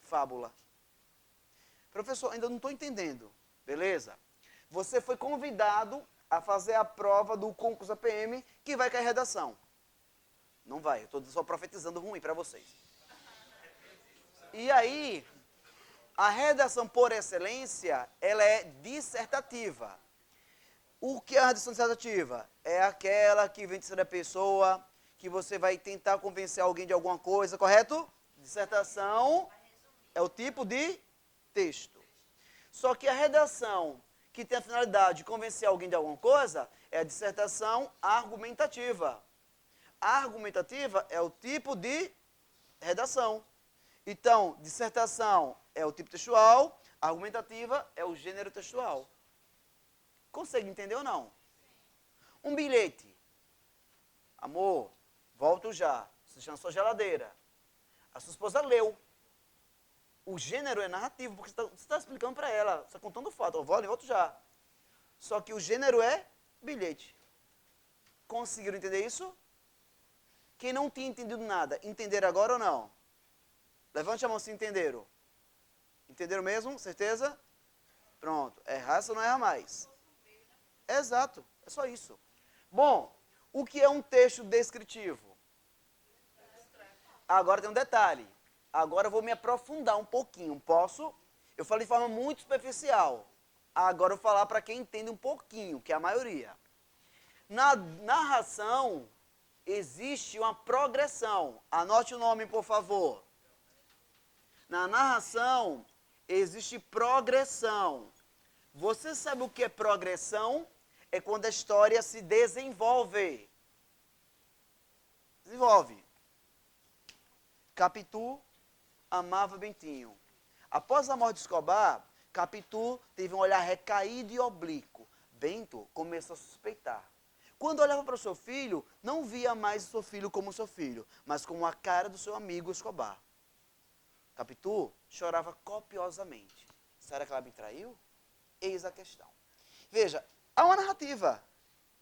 Speaker 1: Fábula. Professor, ainda não estou entendendo. Beleza? Você foi convidado a fazer a prova do concurso APM que vai cair redação. Não vai, eu estou só profetizando ruim para vocês. E aí, a redação por excelência, ela é dissertativa. O que é a redação dissertativa? É aquela que vem de ser a pessoa, que você vai tentar convencer alguém de alguma coisa, correto? Dissertação é o tipo de texto. Só que a redação que tem a finalidade de convencer alguém de alguma coisa é a dissertação argumentativa. A argumentativa é o tipo de redação. Então, dissertação é o tipo textual, argumentativa é o gênero textual. Consegue entender ou não? Um bilhete. Amor, volto já. Você está na sua geladeira. A sua esposa leu. O gênero é narrativo, porque você está explicando para ela. Você está contando o fato. Eu volto já. Só que o gênero é bilhete. Conseguiram entender isso? Quem não tinha entendido nada, entenderam agora ou não? Levante a mão se entenderam. Entenderam mesmo? Certeza? Pronto. Errar, você não erra mais. Exato. É só isso. Bom, o que é um texto descritivo? Agora tem um detalhe. Agora eu vou me aprofundar um pouquinho. Posso? Eu falei de forma muito superficial. Agora eu vou falar para quem entende um pouquinho, que é a maioria. Na narração, existe uma progressão. Anote o nome, por favor. Na narração, existe progressão. Você sabe o que é progressão? É quando a história se desenvolve. Desenvolve. Capitu amava Bentinho. Após a morte de Escobar, Capitu teve um olhar recaído e oblíquo. Bento começou a suspeitar. Quando olhava para o seu filho, não via mais o seu filho como seu filho, mas como a cara do seu amigo Escobar. Capitu chorava copiosamente. Será que ela me traiu? Eis a questão. Veja, há uma narrativa.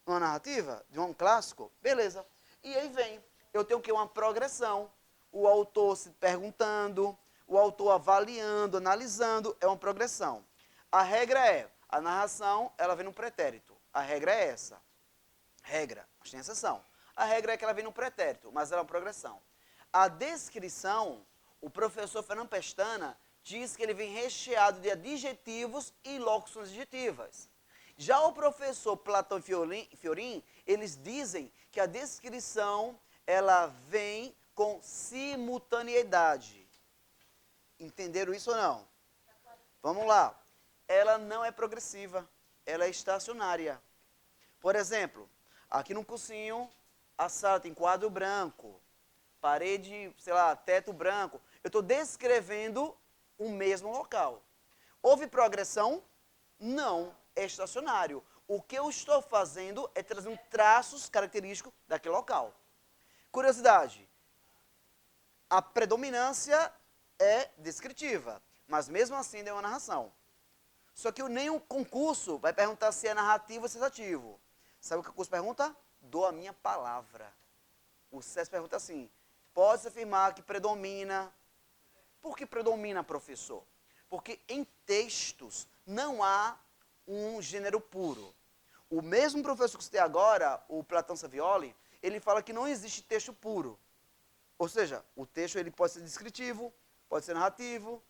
Speaker 1: Uma narrativa de um clássico, beleza. E aí vem, eu tenho o quê? Uma progressão. O autor se perguntando, o autor avaliando, analisando, é uma progressão. A regra é, a narração, ela vem no pretérito. A regra é essa. Regra, mas tem exceção. A regra é que ela vem no pretérito, mas ela é uma progressão. A descrição, o professor Fernando Pestana diz que ele vem recheado de adjetivos e locuções adjetivas. Já o professor Platão e Fiorin, eles dizem que a descrição, ela vem com simultaneidade. Entenderam isso ou não? Vamos lá. Ela não é progressiva, ela é estacionária. Por exemplo, aqui no cursinho, a sala tem quadro branco, parede, sei lá, teto branco. Eu estou descrevendo o mesmo local. Houve progressão? Não, é estacionário. O que eu estou fazendo é trazendo traços característicos daquele local. Curiosidade, a predominância é descritiva, mas mesmo assim é uma narração. Só que nenhum concurso vai perguntar se é narrativo ou sensativo. Sabe o que o concurso pergunta? Dou a minha palavra. O SES pergunta assim, pode-se afirmar que predomina. Por que predomina, professor? Porque em textos não há um gênero puro. O mesmo professor que eu citei agora, o Platão Savioli, ele fala que não existe texto puro. Ou seja, o texto ele pode ser descritivo, pode ser narrativo.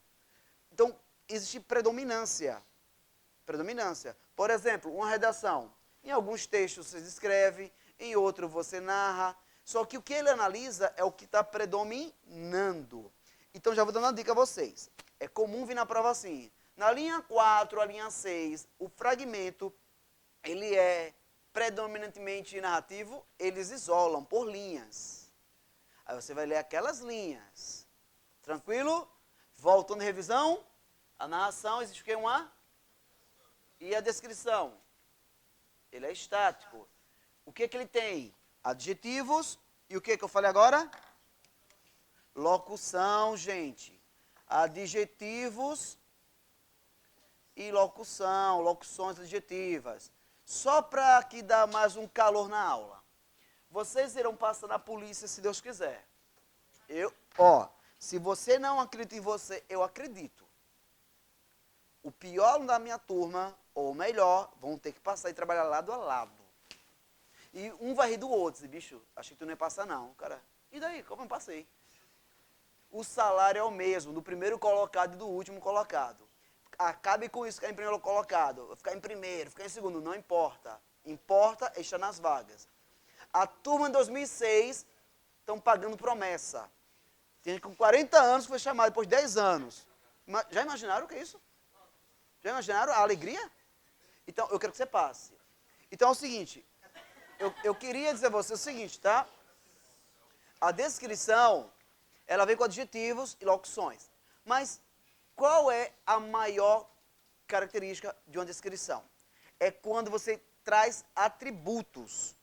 Speaker 1: Então, existe predominância. Predominância. Por exemplo, uma redação. Em alguns textos você descreve, em outro você narra. Só que o que ele analisa é o que está predominando. Então, já vou dando uma dica a vocês. É comum vir na prova assim. Na linha 4, a linha 6, o fragmento, ele é predominantemente narrativo, eles isolam por linhas. Aí você vai ler aquelas linhas. Tranquilo? Voltando à revisão, a narração existe o que? E a descrição? Ele é estático. O que ele tem? Adjetivos. E o que eu falei agora? Locução, gente. Adjetivos e locução, locuções adjetivas. Só para que dá mais um calor na aula. Vocês irão passar na polícia se Deus quiser. Se você não acredita em você, eu acredito. O pior aluno da minha turma ou melhor, vão ter que passar e trabalhar lado a lado. E um vai rir do outro, diz, bicho, achei que tu não ia passar não. Cara, e daí? Como eu passei? O salário é o mesmo, do primeiro colocado e do último colocado. Acabe com isso, ficar em primeiro colocado, ficar em primeiro, ficar em segundo, não importa. Importa é estar nas vagas. A turma de 2006 estão pagando promessa. Tem com 40 anos foi chamado, depois de 10 anos. Já imaginaram o que é isso? Já imaginaram a alegria? Então, eu quero que você passe. Então é o seguinte, eu queria dizer a você o seguinte, tá? A descrição, ela vem com adjetivos e locuções. Mas qual é a maior característica de uma descrição? É quando você traz atributos,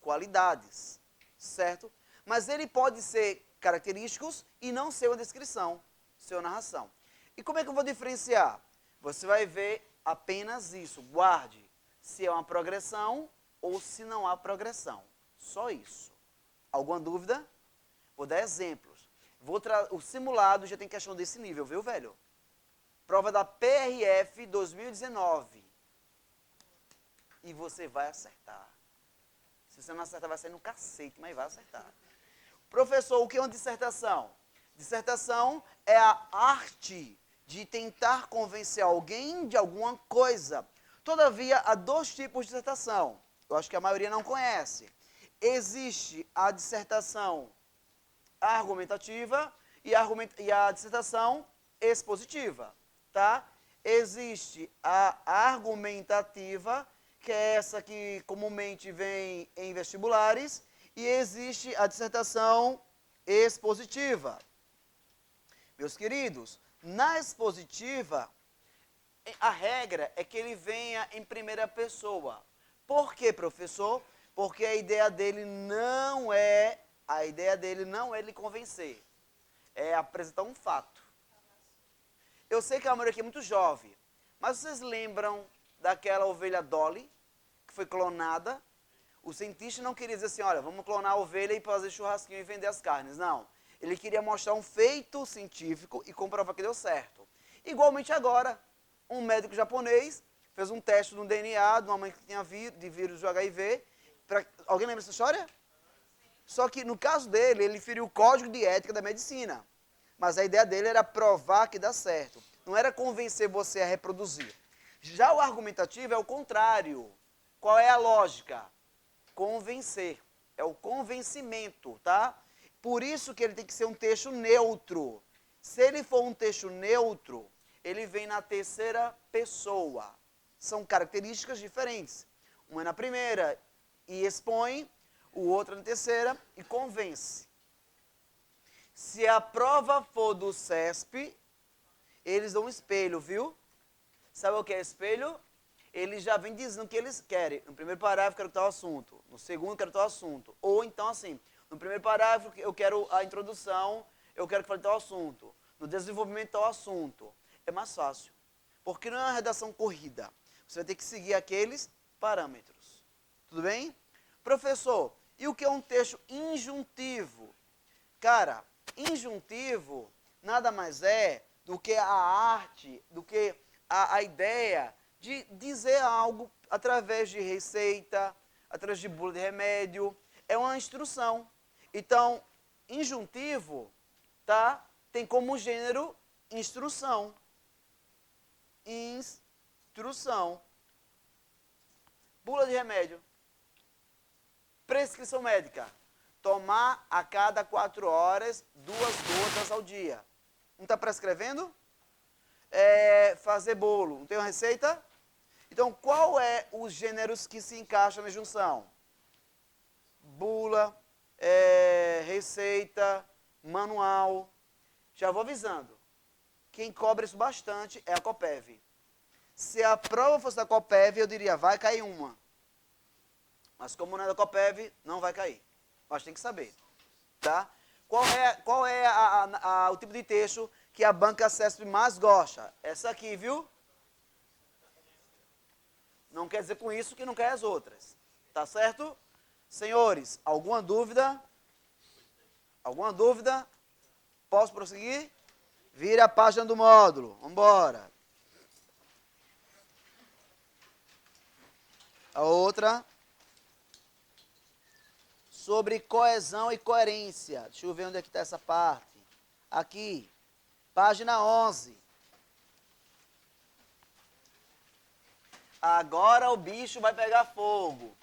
Speaker 1: qualidades, certo? Mas ele pode ser característicos e não ser uma descrição, ser uma narração. E como é que eu vou diferenciar? Você vai ver apenas isso, guarde se é uma progressão ou se não há progressão. Só isso. Alguma dúvida? Vou dar exemplos. O simulado já tem questão desse nível, viu, velho? Prova da PRF 2019. E você vai acertar. Se você não acertar, vai sair no cacete, mas vai acertar. Professor, o que é uma dissertação? Dissertação é a arte de tentar convencer alguém de alguma coisa. Todavia, há dois tipos de dissertação. Eu acho que a maioria não conhece. Existe a dissertação argumentativa e a dissertação expositiva, tá? Existe a argumentativa, que é essa que comumente vem em vestibulares, e existe a dissertação expositiva. Meus queridos, na expositiva, a regra é que ele venha em primeira pessoa. Por quê, professor? Porque a ideia dele não é lhe convencer, é apresentar um fato. Eu sei que a maioria aqui é muito jovem, mas vocês lembram daquela ovelha Dolly, que foi clonada? O cientista não queria dizer assim, olha, vamos clonar a ovelha e fazer churrasquinho e vender as carnes. Não. Ele queria mostrar um feito científico e comprovar que deu certo. Igualmente agora, um médico japonês fez um teste no DNA de uma mãe que tinha de vírus do HIV. Alguém lembra dessa história? Só que no caso dele, ele feriu o código de ética da medicina. Mas a ideia dele era provar que dá certo. Não era convencer você a reproduzir. Já o argumentativo é o contrário. Qual é a lógica? Convencer. É o convencimento, tá? Por isso que ele tem que ser um texto neutro. Se ele for um texto neutro, ele vem na terceira pessoa. São características diferentes. Uma é na primeira e expõe, o outro é na terceira e convence. Se a prova for do CESP, eles dão um espelho, viu? Sabe o que é espelho? Eles já vêm dizendo o que eles querem. No primeiro parágrafo, quero tal assunto. No segundo, quero tal assunto. Ou então, assim, no primeiro parágrafo, eu quero a introdução, eu quero que fale tal assunto. No desenvolvimento, tal assunto. É mais fácil. Porque não é uma redação corrida. Você vai ter que seguir aqueles parâmetros. Tudo bem? Professor, e o que é um texto injuntivo? Cara, injuntivo nada mais é do que a arte, do que a ideia de dizer algo através de receita, através de bula de remédio. É uma instrução. Então, injuntivo, tá? Tem como gênero instrução. Instrução. Bula de remédio. Prescrição médica. Tomar a cada 4 horas 2 gotas ao dia. Não está prescrevendo? Fazer bolo. Não tem uma receita? Então, qual é os gêneros que se encaixam na junção? Bula, receita, manual. Já vou avisando. Quem cobra isso bastante é a Coppev. Se a prova fosse da Coppev, eu diria, vai cair uma. Mas como não é da Coppev, não vai cair. Mas tem que saber. Tá? Qual é o tipo de texto que a banca CESP mais gosta? Essa aqui, viu? Não quer dizer com isso que não quer as outras. Tá certo? Senhores, alguma dúvida? Alguma dúvida? Posso prosseguir? Vire a página do módulo. Vamos embora. A outra. Sobre coesão e coerência. Deixa eu ver onde é que está essa parte. Aqui, página 11. Agora o bicho vai pegar fogo.